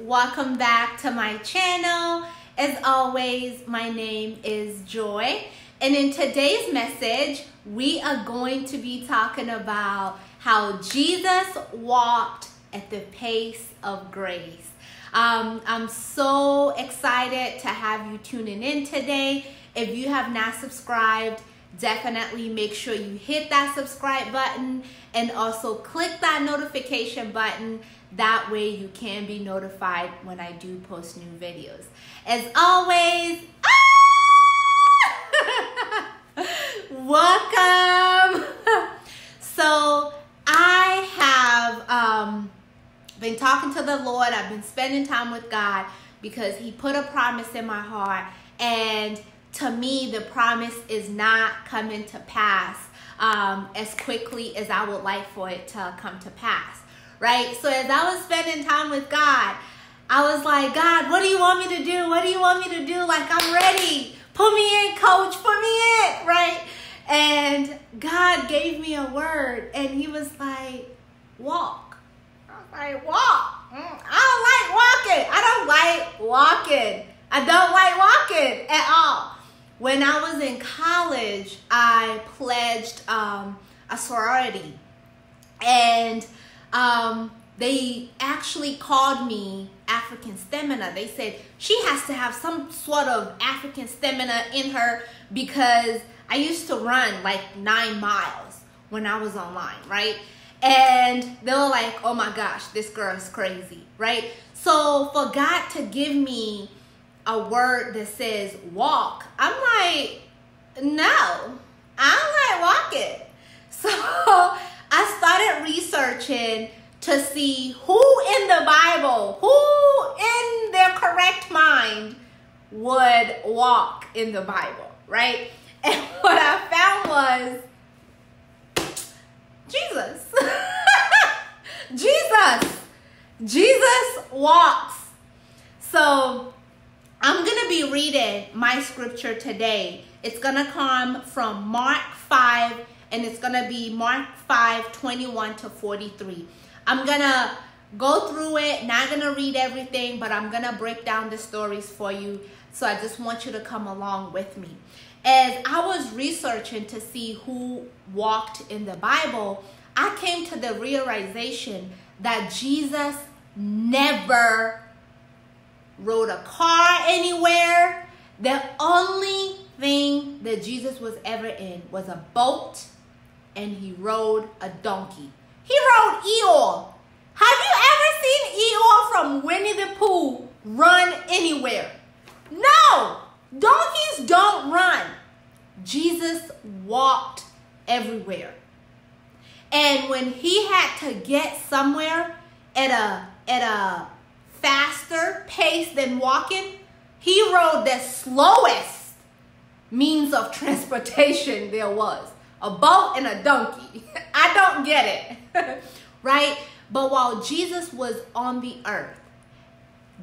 welcome back to my channel. As always, my name is Joy, and in today's message we are going to be talking about how Jesus walked at the pace of grace. I'm so excited to have you tuning in today. If you have not subscribed, definitely make sure you hit that subscribe button and also click that notification button. That way you can be notified when I do post new videos. As always, welcome. So I have been talking to the Lord. I've been spending time with God because he put a promise in my heart, and to me, the promise is not coming to pass as quickly as I would like for it to come to pass, right? So as I was spending time with God, I was like, God, what do you want me to do? What do you want me to do? Like, I'm ready. Put me in, coach. Put me in, right? And God gave me a word, and he was like, walk. I was like, walk? I don't like walking. I don't like walking. I don't like walking at all. When I was in college, I pledged a sorority, and they actually called me African stamina. They said she has to have some sort of African stamina in her because I used to run like 9 miles when I was online, right? And they were like, oh my gosh, this girl is crazy, right? So for God to give me a word that says walk, I'm like, no, I don't like walking. So I started researching to see who in the Bible, who in their correct mind would walk in the Bible, right? And what I found was Jesus. Jesus walks. So I'm going to be reading my scripture today. It's going to come from Mark 5, and it's going to be Mark 5, 21 to 43. I'm going to go through it, not going to read everything, but I'm going to break down the stories for you. So I just want you to come along with me. As I was researching to see who walked in the Bible, I came to the realization that Jesus never rode a car anywhere. The only thing that Jesus was ever in was a boat, and he rode a donkey. He rode Eeyore. Have you ever seen Eeyore from Winnie the Pooh run anywhere? No, donkeys don't run. Jesus walked everywhere. And when he had to get somewhere at a faster pace than walking, he rode the slowest means of transportation there was. A boat and a donkey. I don't get it, right? But while Jesus was on the earth,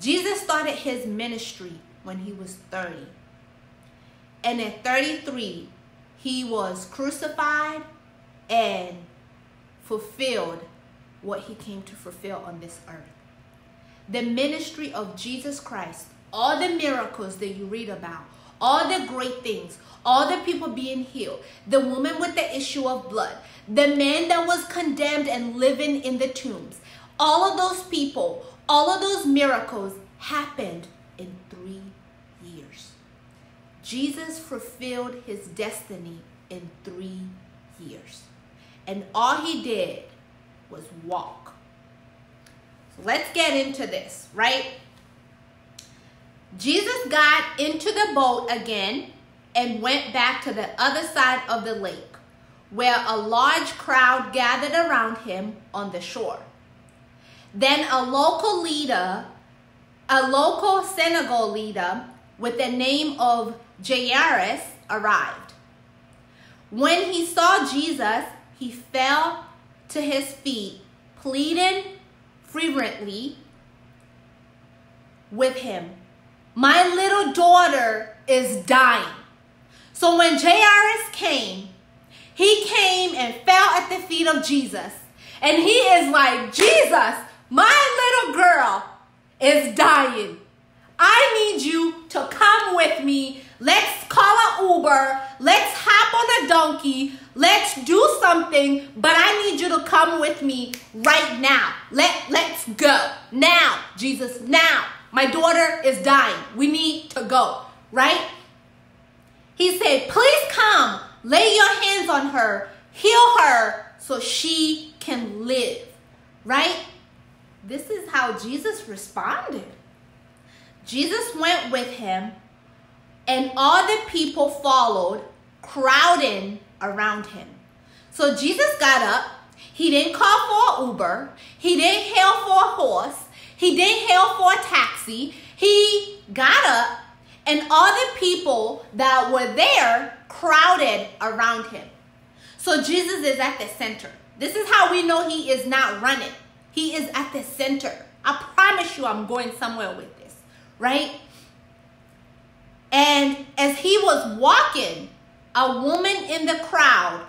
Jesus started his ministry when he was 30. And at 33, he was crucified and fulfilled what he came to fulfill on this earth. The ministry of Jesus Christ, all the miracles that you read about, all the great things, all the people being healed, the woman with the issue of blood, the man that was condemned and living in the tombs, all of those people, all of those miracles happened in 3 years. Jesus fulfilled his destiny in 3 years. And all he did was walk. So let's get into this, right? Jesus got into the boat again and went back to the other side of the lake, where a large crowd gathered around him on the shore. Then a local synagogue leader with the name of Jairus arrived. When he saw Jesus, he fell to his feet, pleading fervently with him, "My little daughter is dying." So when Jairus came, he came and fell at the feet of Jesus. And he is like, Jesus, my little girl is dying. I need you to come with me. Let's call an Uber. Let's hop on a donkey. Let's do something, but I need you to come with me right now. Let's go. Now, Jesus, now. My daughter is dying. We need to go, right? He said, please come. Lay your hands on her. Heal her so she can live, right? This is how Jesus responded. Jesus went with him, and all the people followed, crowding around him. So Jesus got up. He didn't call for an Uber. He didn't hail for a horse. He didn't hail for a taxi. He got up, and all the people that were there crowded around him. So Jesus is at the center. This is how we know he is not running. He is at the center. I promise you I'm going somewhere with this, right? And as he was walking, a woman in the crowd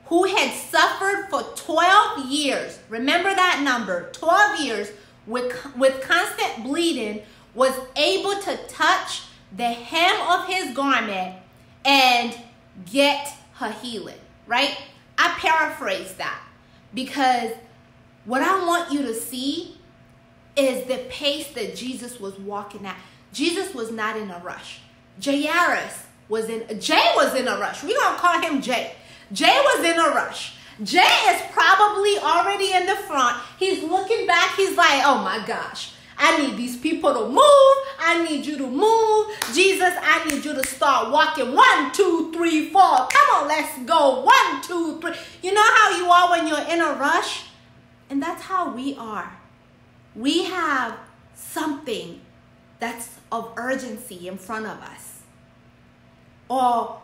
who had suffered for 12 years, remember that number, 12 years with constant bleeding, was able to touch the hem of his garment and get her healing, right? I paraphrase that because what I want you to see is the pace that Jesus was walking at. Jesus was not in a rush. Jay was in a rush. We're going to call him Jay. Jay was in a rush. Jay is probably already in the front. He's looking back. He's like, oh my gosh, I need these people to move. I need you to move. Jesus, I need you to start walking. 1, 2, 3, 4. Come on, let's go. 1, 2, 3. You know how you are when you're in a rush? And that's how we are. We have something that's of urgency in front of us. Or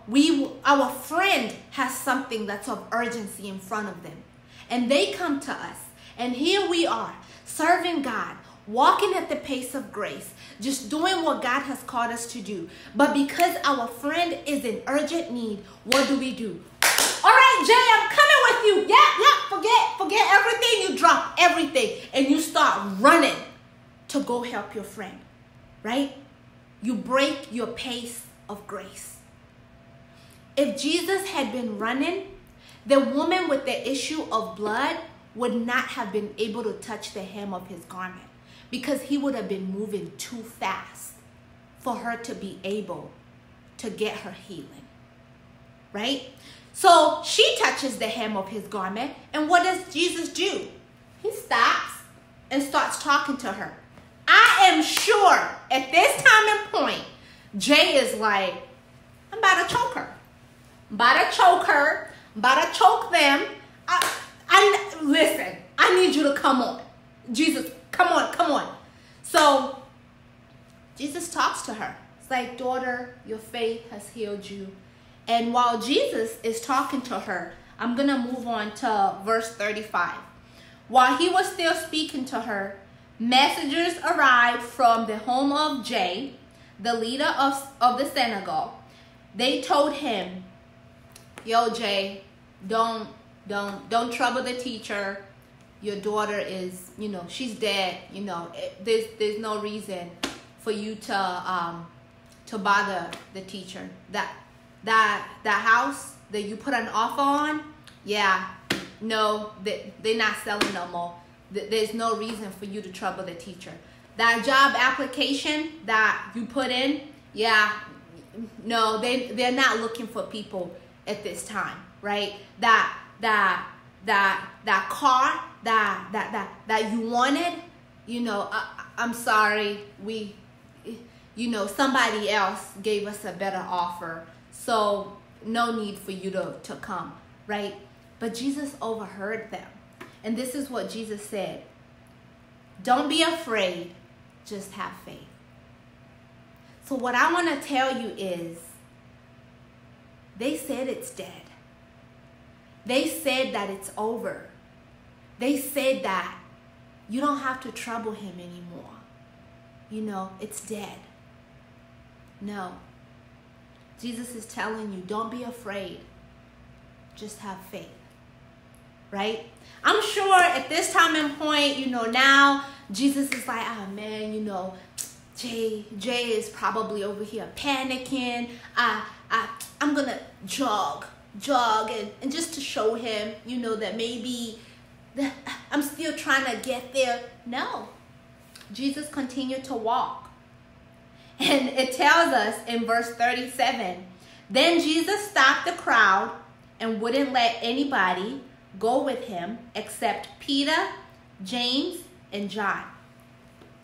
our friend has something that's of urgency in front of them. And they come to us. And here we are, serving God, walking at the pace of grace, just doing what God has called us to do. But because our friend is in urgent need, what do? All right, Jay, I'm coming with you. Yeah, forget everything. You drop everything and you start running to go help your friend, right? You break your pace of grace. If Jesus had been running, the woman with the issue of blood would not have been able to touch the hem of his garment because he would have been moving too fast for her to be able to get her healing, right? So she touches the hem of his garment, and what does Jesus do? He stops and starts talking to her. I am sure at this time and point, Jay is like, I'm about to choke her. I'm about to choke her. I'm about to choke them. Listen, I need you to come on. Jesus, come on. So Jesus talks to her. It's like, daughter, your faith has healed you. And while Jesus is talking to her, I'm going to move on to verse 35. While he was still speaking to her, messengers arrived from the home of Jay, the leader of the synagogue. They told him, yo, Jay, don't trouble the teacher. Your daughter is, she's dead. There's no reason for you to bother the teacher. That house that you put an offer on, no, they're not selling no more. There's no reason for you to trouble the teacher. That job application that you put in, no, they're not looking for people at this time, right? That car that you wanted, I'm sorry, somebody else gave us a better offer, so no need for you to come, right? But Jesus overheard them, and this is what Jesus said: don't be afraid, just have faith. So what I want to tell you is, they said it's dead. They said that it's over. They said that you don't have to trouble him anymore. It's dead. No. Jesus is telling you, don't be afraid. Just have faith. right? I'm sure at this time and point, now Jesus is like, oh man, Jay is probably over here panicking. I'm gonna jog and just to show him, that maybe I'm still trying to get there. No, Jesus continued to walk. And it tells us in verse 37, then Jesus stopped the crowd and wouldn't let anybody go with him except Peter, James, and John.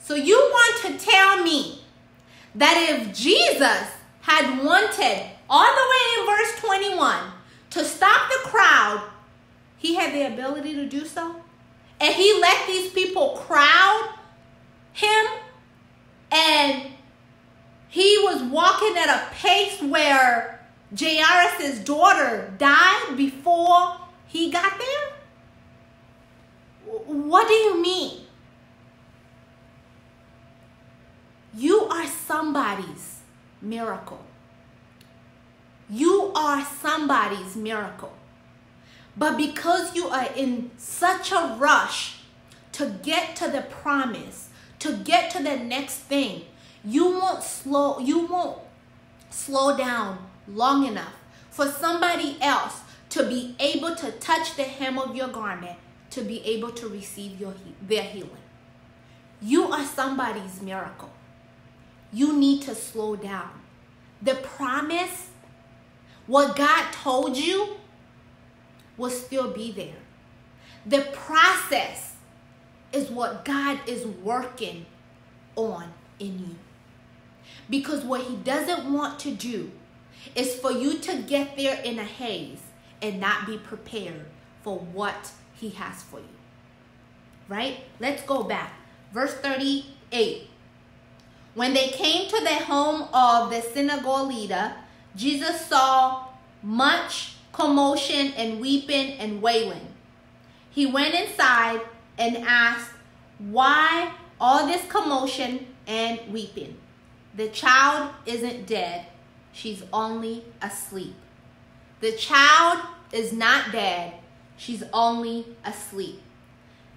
So you want to tell me that if Jesus had wanted, all the way in verse 21, to stop the crowd, he had the ability to do so? And he let these people crowd him, and he was walking at a pace where Jairus' daughter died before he got there? What do you mean? You are somebody's miracle. You are somebody's miracle. But because you are in such a rush to get to the promise, to get to the next thing, you won't slow down long enough for somebody else to be able to touch the hem of your garment, to be able to receive their healing. You are somebody's miracle. You need to slow down. The promise, what God told you, will still be there. The process is what God is working on in you. Because what he doesn't want to do is for you to get there in a haze and not be prepared for what he has for you. Right? Let's go back. Verse 38. When they came to the home of the synagogue leader, Jesus saw much commotion and weeping and wailing. He went inside and asked, why all this commotion and weeping? The child isn't dead. She's only asleep. The child is not dead. She's only asleep.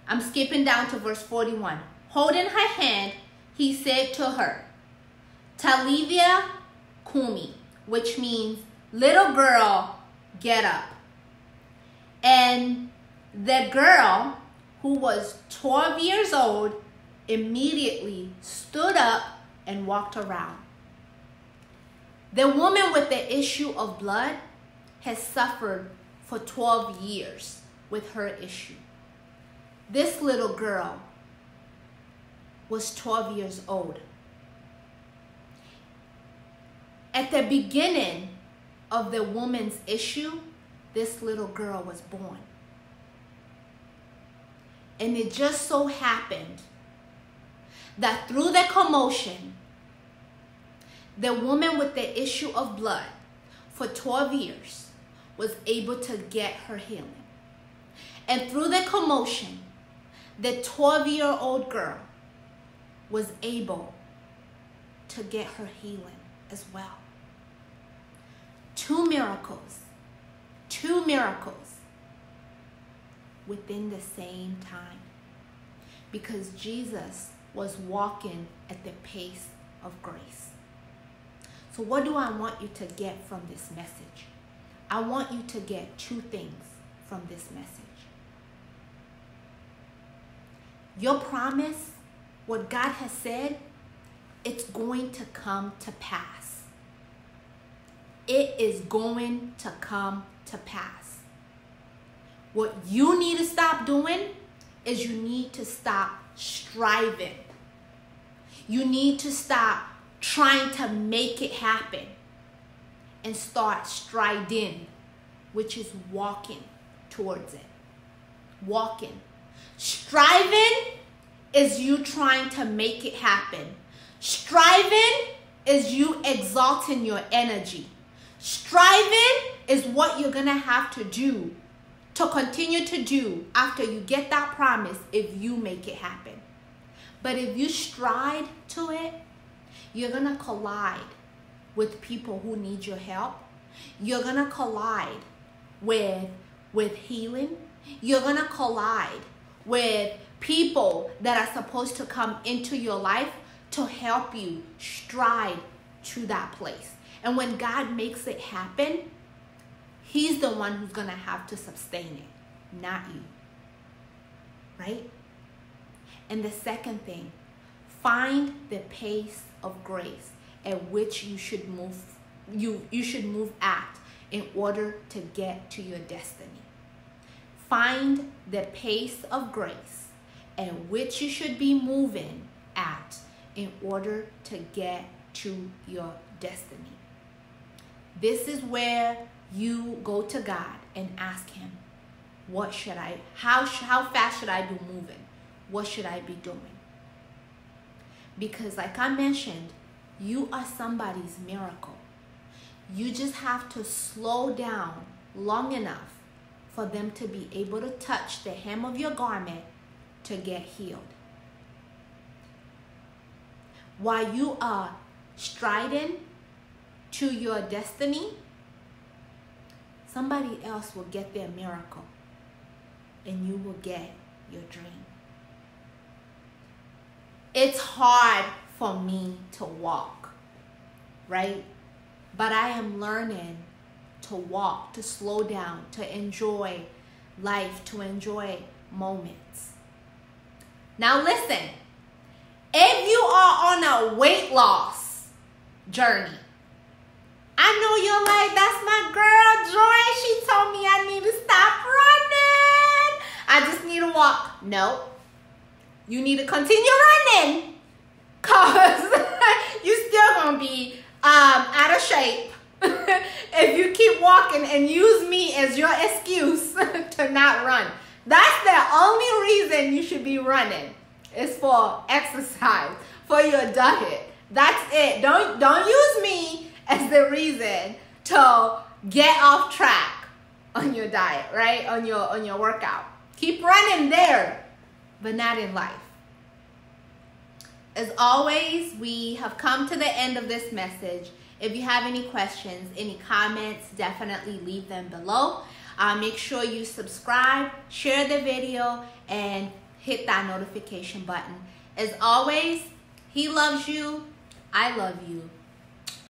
I'm skipping down to verse 41. Holding her hand, he said to her, Talitha Kumi, which means, little girl, get up. And the girl, who was 12 years old, immediately stood up and walked around. The woman with the issue of blood has suffered for 12 years with her issue. This little girl was 12 years old. At the beginning of the woman's issue, this little girl was born. And it just so happened that through the commotion, the woman with the issue of blood for 12 years was able to get her healing. And through the commotion, the 12-year-old girl was able to get her healing as well. Two miracles within the same time, because Jesus was walking at the pace of grace. So what do I want you to get from this message? I want you to get two things from this message. Your promise, what God has said, it's going to come to pass. It is going to come to pass. What you need to stop doing is you need to stop striving. You need to stop trying to make it happen and start striding, which is walking towards it. Walking. Striving is you trying to make it happen. Striving is you exalting your energy. Striving is what you're going to have to do to continue to do after you get that promise if you make it happen. But if you stride to it, you're going to collide with people who need your help. You're going to collide with healing. You're going to collide with people that are supposed to come into your life to help you stride to that place. And when God makes it happen, He's the one who's going to have to sustain it, not you. Right? And the second thing, find the pace of grace at which you should move at in order to get to your destiny. Find the pace of grace at which you should be moving at in order to get to your destiny. This is where you go to God and ask Him, what should I, how fast should I be moving? What should I be doing? Because like I mentioned, you are somebody's miracle. You just have to slow down long enough for them to be able to touch the hem of your garment to get healed. While you are striding to your destiny, somebody else will get their miracle and you will get your dream. It's hard for me to walk, right? But I am learning to walk, to slow down, to enjoy life, to enjoy moments. Now listen, if you are on a weight loss journey, I know you're like, that's my girl Joy. She told me I need to stop running. I just need to walk. No, you need to continue running because you're still going to be out of shape if you keep walking and use me as your excuse to not run. That's the only reason you should be running. It's for exercise, for your diet. That's it. Don't use me as the reason to get off track on your diet, right? On your workout. Keep running there, but not in life. As always, we have come to the end of this message. If you have any questions, any comments, definitely leave them below. Make sure you subscribe, share the video, and hit that notification button. As always, He loves you. I love you.